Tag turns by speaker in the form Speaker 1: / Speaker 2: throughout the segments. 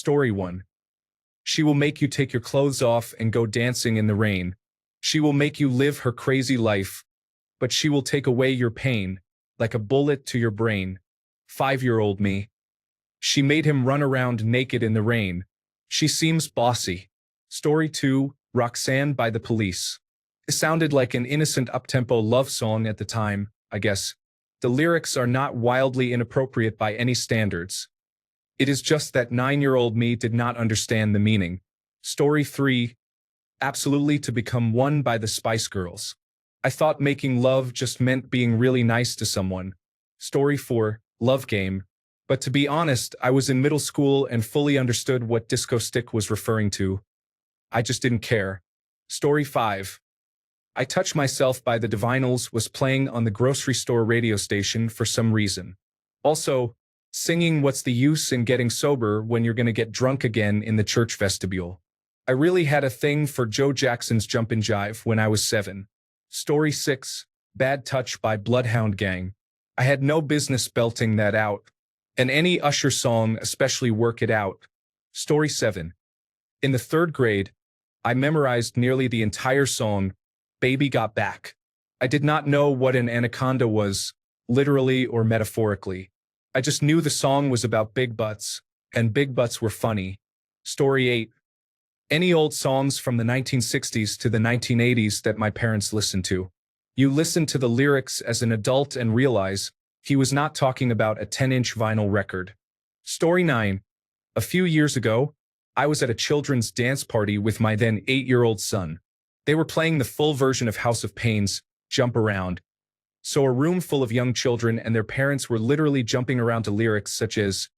Speaker 1: Story 1. She will make you take your clothes off and go dancing in the rain. She will make you live her crazy life, but she will take away your pain, like a bullet to your brain. 5-year-old me. She made him run around naked in the rain. She seems bossy. Story 2. Roxanne by the Police. It sounded like an innocent uptempo love song at the time, I guess. The lyrics are not wildly inappropriate by any standards. It is just that 9-year-old me did not understand the meaning. Story 3. Absolutely to Become One by the Spice Girls. I thought making love just meant being really nice to someone. Story 4. Love Game. But to be honest, I was in middle school and fully understood what Disco Stick was referring to. I just didn't care. Story 5. I Touch Myself by the Divinals was playing on the grocery store radio station for some reason. Also, singing What's the Use in Getting Sober when you're gonna get drunk again in the church vestibule. I really had a thing for Joe Jackson's Jumpin' Jive when I was 7. Story 6. Bad Touch by Bloodhound Gang. I had no business belting that out. And any Usher song, especially Work It Out. Story 7. In the 3rd grade, I memorized nearly the entire song, Baby Got Back. I did not know what an anaconda was, literally or metaphorically. I just knew the song was about big butts, and big butts were funny. Story 8. Any old songs from the 1960s to the 1980s that my parents listened to. You listen to the lyrics as an adult and realize he was not talking about a 10-inch vinyl record. Story 9. A few years ago, I was at a children's dance party with my then 8-year-old son. They were playing the full version of House of Pain's Jump Around. So a room full of young children and their parents were literally jumping around to lyrics such as,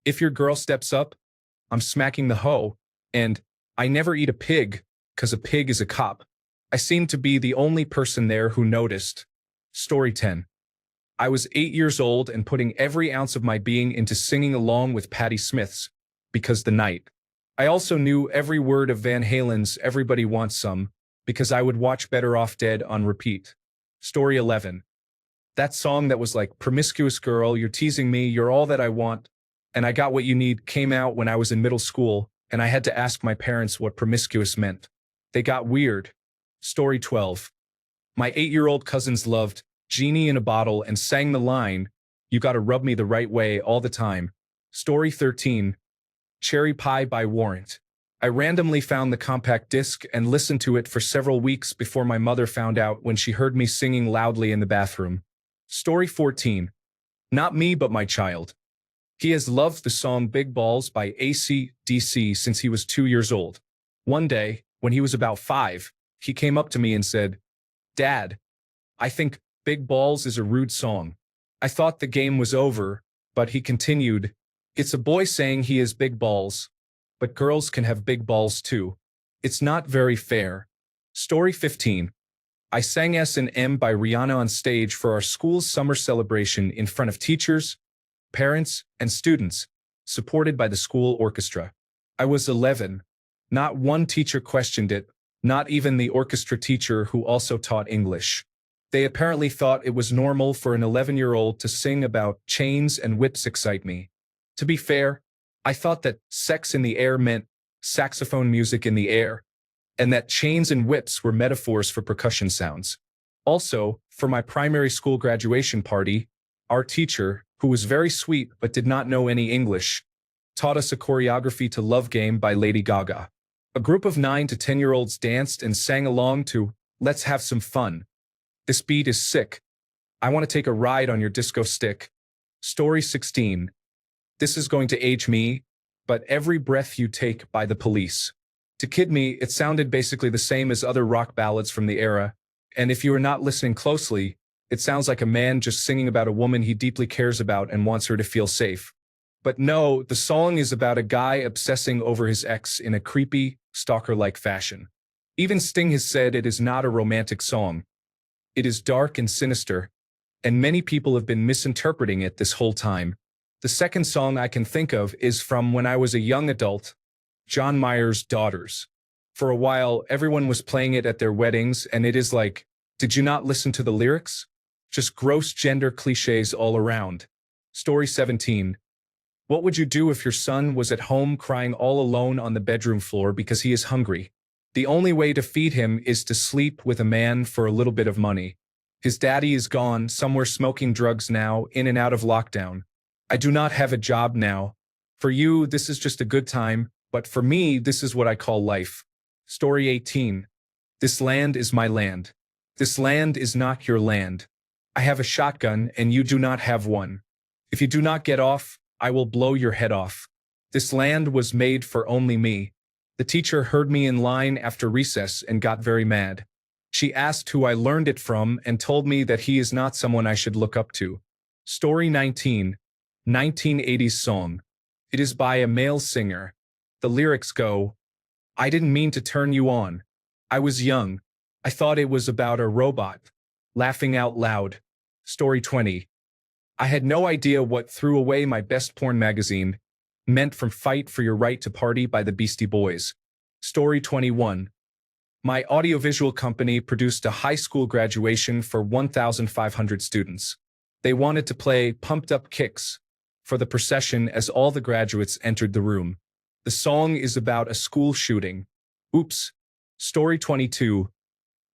Speaker 1: "If your girl steps up, I'm smacking the hoe," and "I never eat a pig, 'cause a pig is a cop." I seemed to be the only person there who noticed. Story 10. I was 8 years old and putting every ounce of my being into singing along with Patti Smith's Because the Night. I also knew every word of Van Halen's Everybody Wants Some, because I would watch Better Off Dead on repeat. Story 11. That song that was like, "Promiscuous Girl, You're Teasing Me, You're All That I Want, and I Got What You Need," came out when I was in middle school, and I had to ask my parents what promiscuous meant. They got weird. Story 12. My 8-year-old cousins loved Genie in a Bottle and sang the line, "You Gotta Rub Me the Right Way" all the time. Story 13. Cherry Pie by Warrant. I randomly found the compact disc and listened to it for several weeks before my mother found out when she heard me singing loudly in the bathroom. Story 14. Not Me But My Child. He has loved the song Big Balls by AC/DC since he was 2 years old. One day, when he was about 5, he came up to me and said, "Dad, I think Big Balls is a rude song." I thought the game was over, but he continued, "It's a boy saying he has big balls, but girls can have big balls too. It's not very fair." Story 15. I sang S&M by Rihanna on stage for our school's summer celebration in front of teachers, parents, and students, supported by the school orchestra. I was 11. Not one teacher questioned it, not even the orchestra teacher who also taught English. They apparently thought it was normal for an 11-year-old to sing about chains and whips excite me. To be fair, I thought that sex in the air meant saxophone music in the air, and that chains and whips were metaphors for percussion sounds. Also, for my primary school graduation party, our teacher, who was very sweet but did not know any English, taught us a choreography to Love Game by Lady Gaga. A group of 9 to 10-year-olds danced and sang along to Let's Have Some Fun. This beat is sick. I want to take a ride on your disco stick. Story 16. This is going to age me, but Every Breath You Take by the Police. To kid me, it sounded basically the same as other rock ballads from the era, and if you are not listening closely, it sounds like a man just singing about a woman he deeply cares about and wants her to feel safe. But no, the song is about a guy obsessing over his ex in a creepy, stalker-like fashion. Even Sting has said it is not a romantic song. It is dark and sinister, and many people have been misinterpreting it this whole time. The second song I can think of is from when I was a young adult, John Mayer's Daughters. For a while, everyone was playing it at their weddings, and it is like, did you not listen to the lyrics? Just gross gender cliches all around. Story 17. What would you do if your son was at home crying all alone on the bedroom floor because he is hungry? The only way to feed him is to sleep with a man for a little bit of money. His daddy is gone, somewhere smoking drugs now, in and out of lockdown. I do not have a job now. For you, this is just a good time, but for me, this is what I call life. Story 18. This land is my land. This land is not your land. I have a shotgun and you do not have one. If you do not get off, I will blow your head off. This land was made for only me. The teacher heard me in line after recess and got very mad. She asked who I learned it from and told me that he is not someone I should look up to. Story 19. 1980s song. It is by a male singer. The lyrics go, I didn't mean to turn you on. I was young. I thought it was about a robot. Laughing out loud. Story 20. I had no idea what Threw Away My Best Porn Magazine meant from Fight for Your Right to Party by the Beastie Boys. Story 21. My audiovisual company produced a high school graduation for 1,500 students. They wanted to play Pumped Up Kicks for the procession as all the graduates entered the room. The song is about a school shooting. Oops. Story 22.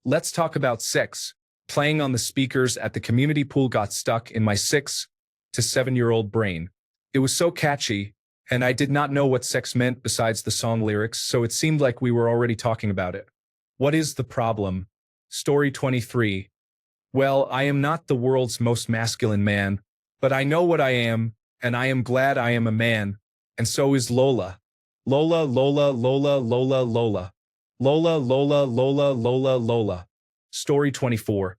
Speaker 1: Let's talk about sex. Playing on the speakers at the community pool got stuck in my 6 to 7-year-old brain. It was so catchy, and I did not know what sex meant besides the song lyrics, so it seemed like we were already talking about it. What is the problem? Story 23. Well, I am not the world's most masculine man, but I know what I am, and I am glad I am a man, and so is Lola. Lola, Lola, Lola, Lola, Lola. Lola, Lola, Lola, Lola, Lola. Story 24.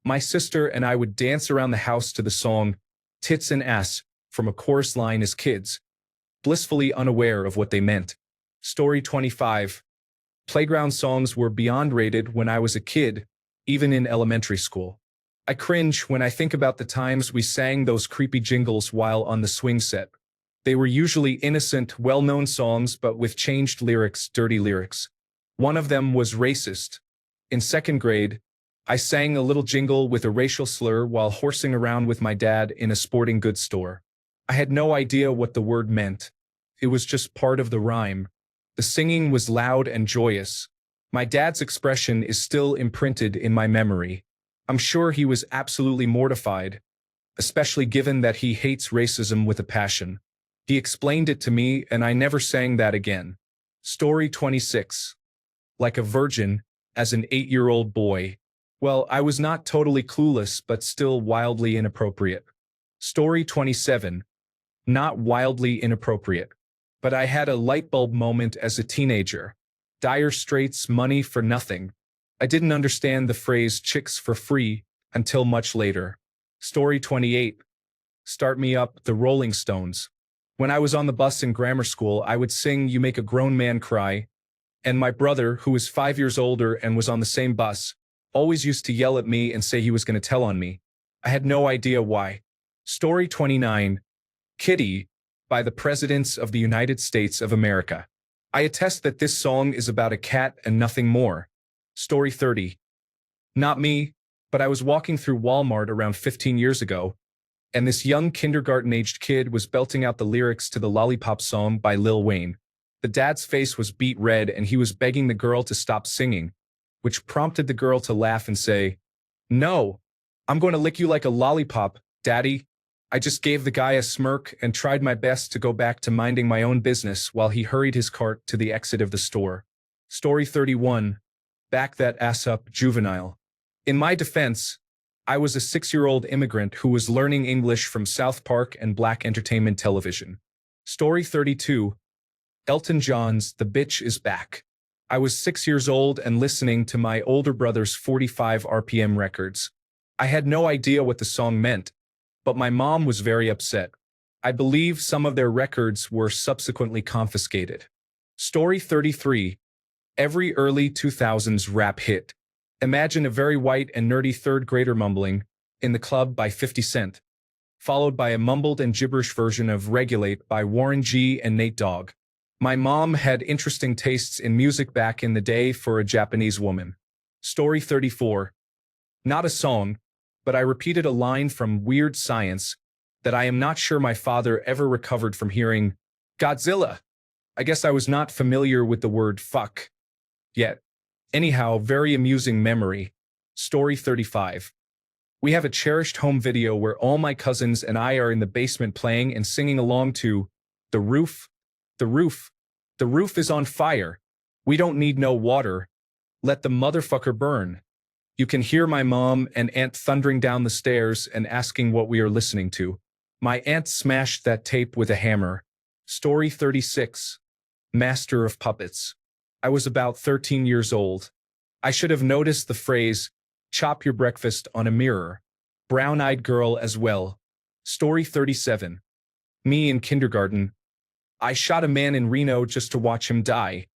Speaker 1: My sister and I would dance around the house to the song Tits and Ass from a chorus line as kids, blissfully unaware of what they meant. Story 25. Playground songs were beyond rated when I was a kid, even in elementary school. I cringe when I think about the times we sang those creepy jingles while on the swing set. They were usually innocent, well-known songs but with changed lyrics, dirty lyrics. One of them was racist. In 2nd grade, I sang a little jingle with a racial slur while horsing around with my dad in a sporting goods store. I had no idea what the word meant. It was just part of the rhyme. The singing was loud and joyous. My dad's expression is still imprinted in my memory. I'm sure he was absolutely mortified, especially given that he hates racism with a passion. He explained it to me and I never sang that again. Story 26. Like a virgin, as an 8-year-old boy. Well, I was not totally clueless but still wildly inappropriate. Story 27. Not wildly inappropriate. But I had a light bulb moment as a teenager. Dire Straits' Money for Nothing. I didn't understand the phrase chicks for free until much later. Story 28. Start Me Up, The Rolling Stones. When I was on the bus in grammar school, I would sing You Make a Grown Man Cry, and my brother, who was 5 years older and was on the same bus, always used to yell at me and say he was going to tell on me. I had no idea why. Story 29. Kitty, by the Presidents of the United States of America. I attest that this song is about a cat and nothing more. Story 30. Not me, but I was walking through Walmart around 15 years ago, and this young kindergarten-aged kid was belting out the lyrics to the Lollipop song by Lil Wayne. The dad's face was beet red and he was begging the girl to stop singing, which prompted the girl to laugh and say, "No, I'm going to lick you like a lollipop, Daddy." I just gave the guy a smirk and tried my best to go back to minding my own business while he hurried his cart to the exit of the store. Story 31. Back that ass up, juvenile. In my defense, I was a 6-year-old immigrant who was learning English from South Park and Black entertainment television. Story 32. Elton John's The Bitch Is Back. I was 6 years old and listening to my older brother's 45 RPM records. I had no idea what the song meant, but my mom was very upset. I believe some of their records were subsequently confiscated. Story 33. Every early 2000s rap hit. Imagine a very white and nerdy third grader mumbling, "In the Club" by 50 Cent, followed by a mumbled and gibberish version of Regulate by Warren G and Nate Dogg. My mom had interesting tastes in music back in the day for a Japanese woman. Story 34. Not a song, but I repeated a line from Weird Science that I am not sure my father ever recovered from hearing Godzilla. I guess I was not familiar with the word fuck yet. Anyhow, very amusing memory. Story 35. We have a cherished home video where all my cousins and I are in the basement playing and singing along to The Roof, the Roof, the Roof is on fire. We don't need no water. Let the motherfucker burn. You can hear my mom and aunt thundering down the stairs and asking what we are listening to. My aunt smashed that tape with a hammer. Story 36. Master of Puppets. I was about 13 years old. I should have noticed the phrase, chop your breakfast on a mirror. Brown-eyed girl as well. Story 37. Me in kindergarten. I shot a man in Reno just to watch him die.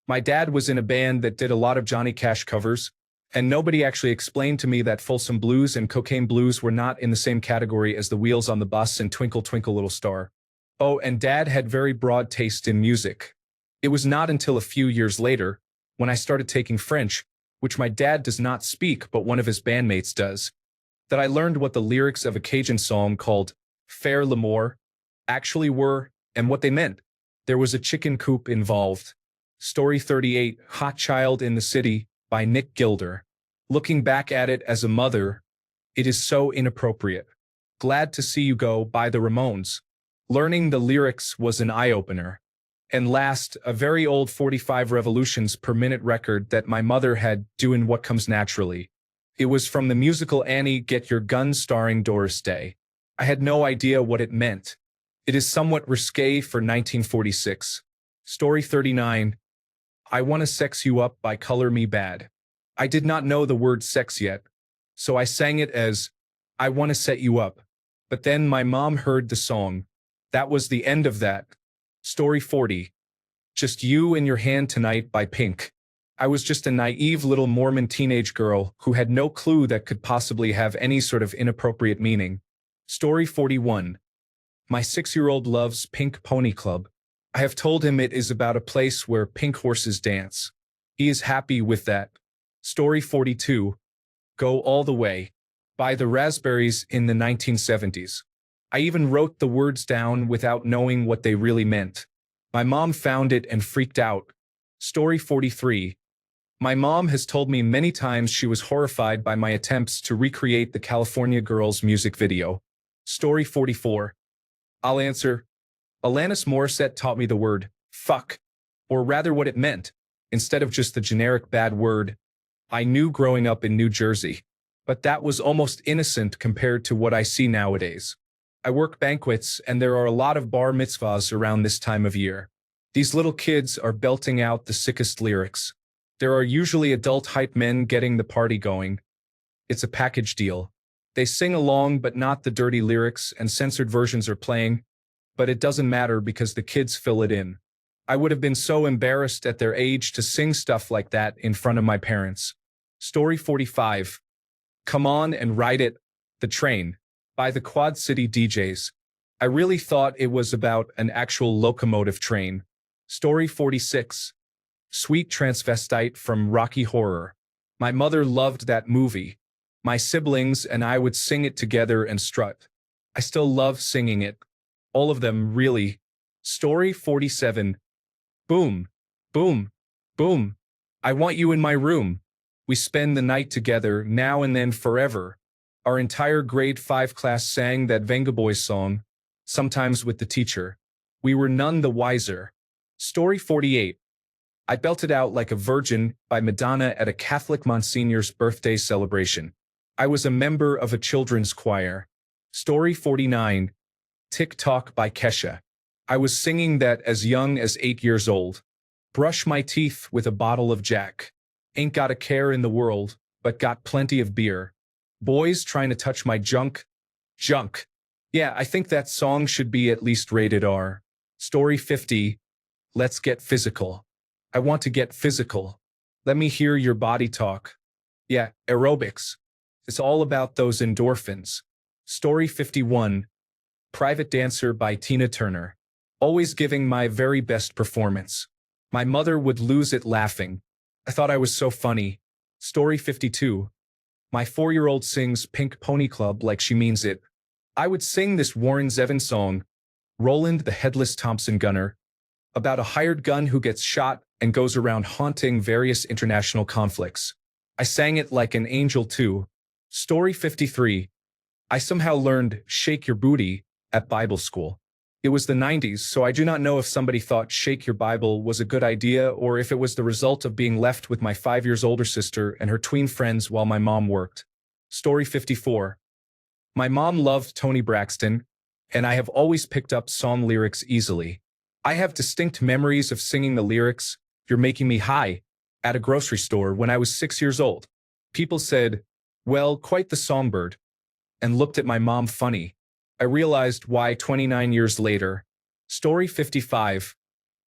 Speaker 1: My dad was in a band that did a lot of Johnny Cash covers, and nobody actually explained to me that Folsom Blues and Cocaine Blues were not in the same category as the Wheels on the Bus and Twinkle Twinkle Little Star. Oh, and Dad had very broad taste in music. It was not until a few years later, when I started taking French, which my dad does not speak but one of his bandmates does, that I learned what the lyrics of a Cajun song called Faire l'amour actually were and what they meant. There was a chicken coop involved. Story 38, Hot Child in the City, by Nick Gilder. Looking back at it as a mother, it is so inappropriate. Glad to See You Go by the Ramones. Learning the lyrics was an eye-opener. And last, a very old 45 revolutions per minute record that my mother had doing What Comes Naturally. It was from the musical Annie Get Your Gun starring Doris Day. I had no idea what it meant. It is somewhat risque for 1946. Story 39. I Wanna Sex You Up by Color Me Bad. I did not know the word sex yet, so I sang it as, I Wanna Set You Up. But then my mom heard the song. That was the end of that. Story 40. Just You and Your Hand Tonight by Pink. I was just a naive little Mormon teenage girl who had no clue that could possibly have any sort of inappropriate meaning. Story 41. My 6-year-old loves Pink Pony Club. I have told him it is about a place where pink horses dance. He is happy with that. Story 42. Go All the Way by the Raspberries in the 1970s. I even wrote the words down without knowing what they really meant. My mom found it and freaked out. Story 43. My mom has told me many times she was horrified by my attempts to recreate the California Girls music video. Story 44. I'll answer. Alanis Morissette taught me the word fuck, or rather what it meant, instead of just the generic bad word I knew growing up in New Jersey. But that was almost innocent compared to what I see nowadays. I work banquets and there are a lot of bar mitzvahs around this time of year. These little kids are belting out the sickest lyrics. There are usually adult hype men getting the party going. It's a package deal. They sing along but not the dirty lyrics and censored versions are playing, but it doesn't matter because the kids fill it in. I would have been so embarrassed at their age to sing stuff like that in front of my parents. Story 45. Come On and Ride It, The Train, by the Quad City DJs. I really thought it was about an actual locomotive train. Story 46. Sweet Transvestite from Rocky Horror. My mother loved that movie. My siblings and I would sing it together and strut. I still love singing it. All of them, really. Story 47. Boom, boom, boom. I Want You in My Room. We spend the night together, now and then forever. Our entire grade 5 class sang that Venga Boys song, sometimes with the teacher. We were none the wiser. Story 48. I belted out like a virgin by Madonna at a Catholic Monsignor's birthday celebration. I was a member of a children's choir. Story 49. Tick-Tock by Kesha. I was singing that as young as 8 years old. Brush my teeth with a bottle of Jack. Ain't got a care in the world, but got plenty of beer. Boys trying to touch my junk. Junk. Yeah, I think that song should be at least rated R. Story 50. Let's Get Physical. I want to get physical. Let me hear your body talk. Yeah, aerobics. It's all about those endorphins. Story 51. Private Dancer by Tina Turner. Always giving my very best performance. My mother would lose it laughing. I thought I was so funny. Story 52. My 4-year-old sings Pink Pony Club like she means it. I would sing this Warren Zevon song, Roland the Headless Thompson Gunner, about a hired gun who gets shot and goes around haunting various international conflicts. I sang it like an angel too. Story 53. I somehow learned Shake Your Booty at Bible school. It was the 90s, so I do not know if somebody thought Shake Your Bible was a good idea or if it was the result of being left with my 5 years older sister and her tween friends while my mom worked. Story 54. My mom loved Toni Braxton, and I have always picked up song lyrics easily. I have distinct memories of singing the lyrics, "You're Making Me High," at a grocery store when I was 6 years old. People said, "Well, quite the songbird," and looked at my mom funny. I realized why 29 years later. Story 55.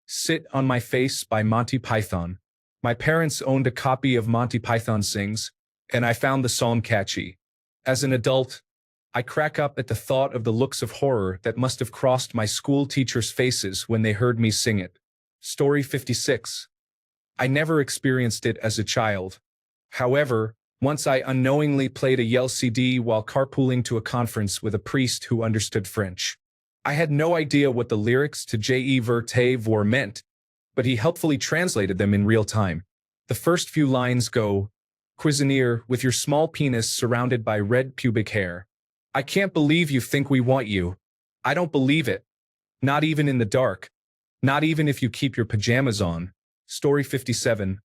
Speaker 1: Sit on My Face by Monty Python. My parents owned a copy of Monty Python Sings, and I found the song catchy. As an adult, I crack up at the thought of the looks of horror that must have crossed my school teachers' faces when they heard me sing it. Story 56. I never experienced it as a child. However, once I unknowingly played a Yell CD while carpooling to a conference with a priest who understood French. I had no idea what the lyrics to Je Verte Vor meant, but he helpfully translated them in real time. The first few lines go, "Cuisinier, with your small penis surrounded by red pubic hair. I can't believe you think we want you. I don't believe it. Not even in the dark. Not even if you keep your pajamas on." Story 57.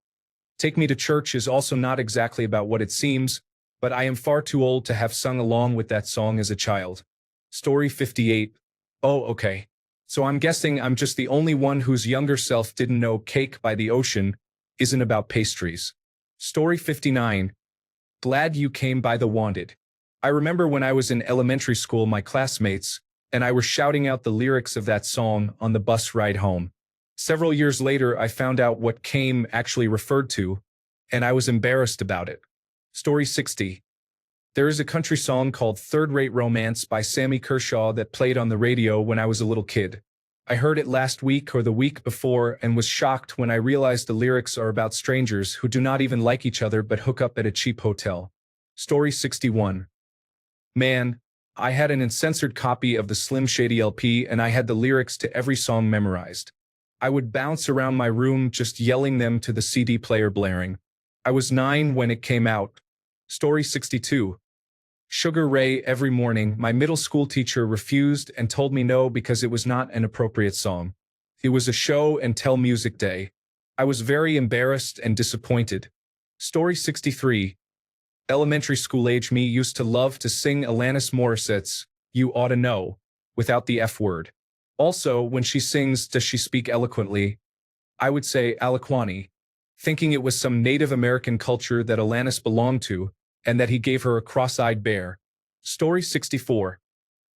Speaker 1: Take Me to Church is also not exactly about what it seems, but I am far too old to have sung along with that song as a child. Story 58. Oh, okay. So I'm guessing I'm just the only one whose younger self didn't know Cake by the Ocean isn't about pastries. Story 59. Glad You Came by the Wanted. I remember when I was in elementary school, my classmates and I were shouting out the lyrics of that song on the bus ride home. Several years later, I found out what came actually referred to, and I was embarrassed about it. Story 60. There is a country song called Third Rate Romance by Sammy Kershaw that played on the radio when I was a little kid. I heard it last week or the week before and was shocked when I realized the lyrics are about strangers who do not even like each other but hook up at a cheap hotel. Story 61. Man, I had an uncensored copy of the Slim Shady LP and I had the lyrics to every song memorized. I would bounce around my room just yelling them to the CD player blaring. I was 9 when it came out. Story 62. Sugar Ray Every Morning. My middle school teacher refused and told me no because it was not an appropriate song. It was a show and tell music day. I was very embarrassed and disappointed. Story 63. Elementary school age me used to love to sing Alanis Morissette's You Oughta Know without the F word. Also, when she sings Does She Speak Eloquently, I would say Aliquani, thinking it was some Native American culture that Alanis belonged to, and that he gave her a cross-eyed bear. Story 64.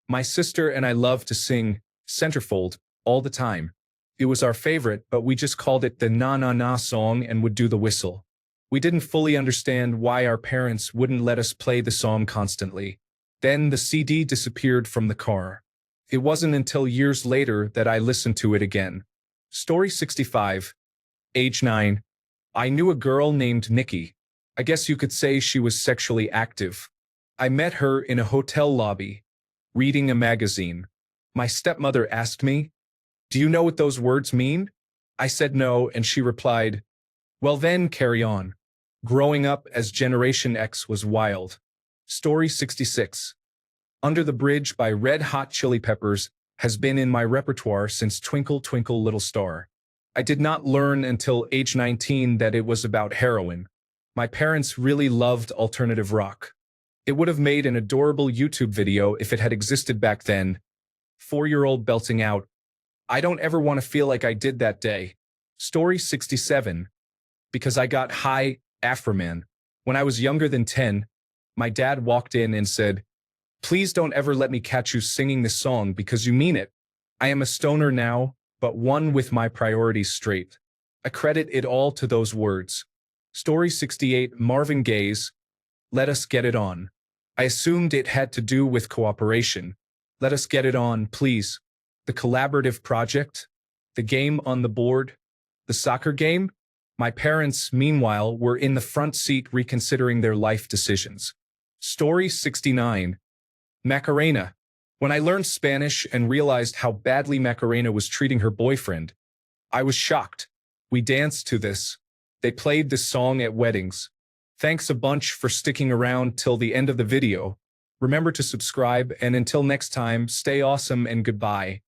Speaker 1: My sister and I loved to sing Centerfold all the time. It was our favorite, but we just called it the na-na-na song and would do the whistle. We didn't fully understand why our parents wouldn't let us play the song constantly. Then the CD disappeared from the car. It wasn't until years later that I listened to it again. Story 65. Age 9. I knew a girl named Nikki. I guess you could say she was sexually active. I met her in a hotel lobby, reading a magazine. My stepmother asked me, "Do you know what those words mean?" I said no, and she replied, "Well then, carry on." Growing up as Generation X was wild. Story 66. Under the Bridge by Red Hot Chili Peppers has been in my repertoire since Twinkle Twinkle Little Star. I did not learn until age 19 that it was about heroin. My parents really loved alternative rock. It would have made an adorable YouTube video if it had existed back then. 4-year-old belting out, "I don't ever want to feel like I did that day." Story 67. Because I got high, Afroman. When I was younger than 10, my dad walked in and said, "Please don't ever let me catch you singing this song because you mean it." I am a stoner now, but one with my priorities straight. I credit it all to those words. Story 68. Marvin Gaye's Let Us Get It On. I assumed it had to do with cooperation. Let us get it on, please. The collaborative project? The game on the board? The soccer game? My parents, meanwhile, were in the front seat reconsidering their life decisions. Story 69. Macarena. When I learned Spanish and realized how badly Macarena was treating her boyfriend, I was shocked. We danced to this. They played this song at weddings. Thanks a bunch for sticking around till the end of the video. Remember to subscribe, and until next time, stay awesome and goodbye.